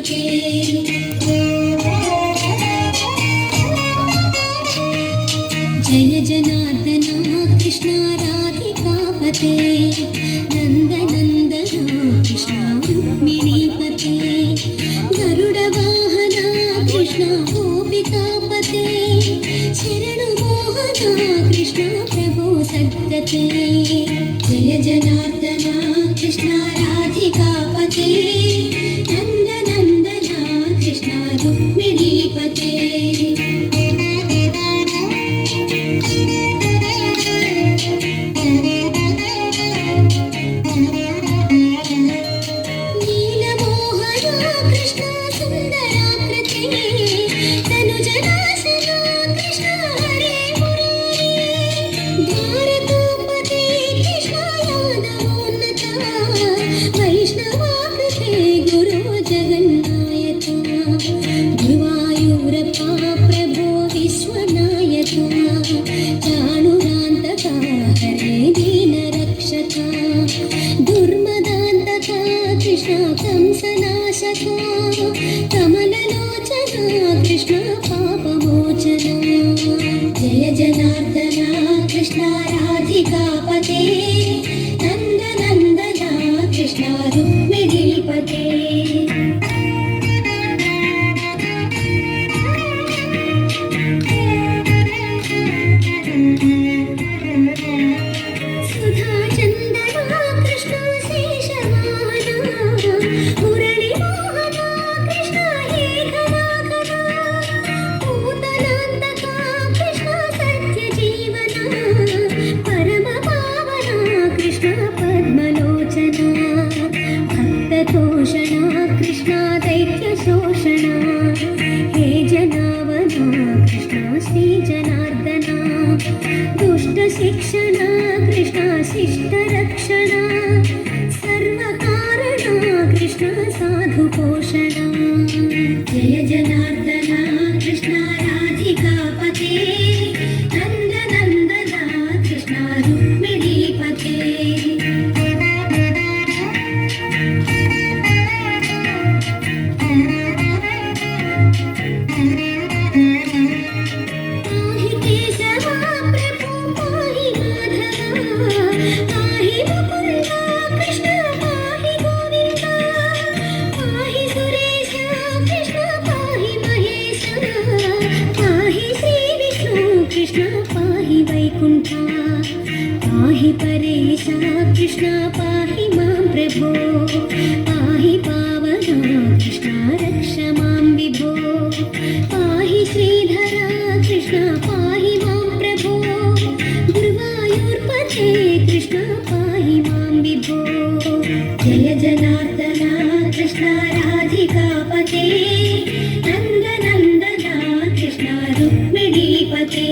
रुक्मिणीपते जय जनार्दना कृष्ण राधिकापते नन्दनन्दना कृष्ण रुक्मिणीपते गरुडवाहना कृष्ण गोपिकापते शरणुमोहना कृष्ण प्रभो सद्गते जय जनार्दना कृष्ण राधिकापते नन्दनन्दना कृष्ण रुक्मिणीपते कृष्ण पापमोचना जय जनार्दना कृष्ण राधिकापते नन्दनन्दना कृष्ण रुक्मिणीपते कृष्ण दैत्यशोषणा हे जनावना कृष्ण श्री जनार्दना दुष्टशिक्षणा कृष्ण शिष्टरक्षणा सर्वकारणा कृष्ण साधुपोषणा जय जनार्दना कृष्ण राधिकापते नन्दनन्दना कृष्ण रुक्मिणीपते पाहि वैकुण्ठा पाहि परेशा कृष्ण पाहि मां प्रभो पाहि पावना कृष्ण रक्ष मां विभो पाहि श्रीधरा कृष्ण पाहि मां प्रभो गुरुवायूर्पते कृष्ण पाहि मां विभो जय जनार्दना कृष्ण राधिकापते नन्दनन्दना कृष्ण रुक्मिणीपते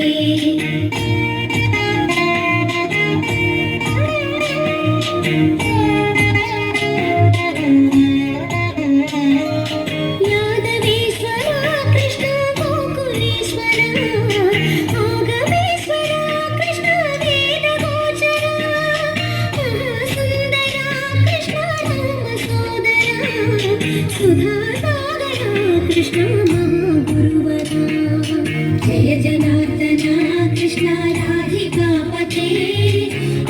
कृष्ण महागुरुवरा जय जनार्दना कृष्ण राधिकापते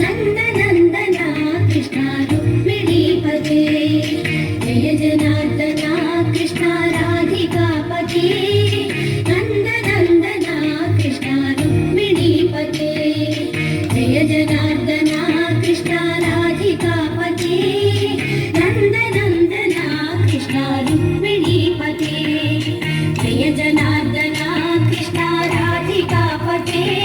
नन्दनन्दना कृष्ण रुक्मिणीपते जय जनार्दना कृष्ण राधिकापते नन्दनन्दना कृष्ण रुक्मिणीपते जय जनार्दना कृष्ण राधिकापते नन्दनन्दना कृष्ण रुक्मिणीपते जय जनार्दना कृष्ण राधिकापते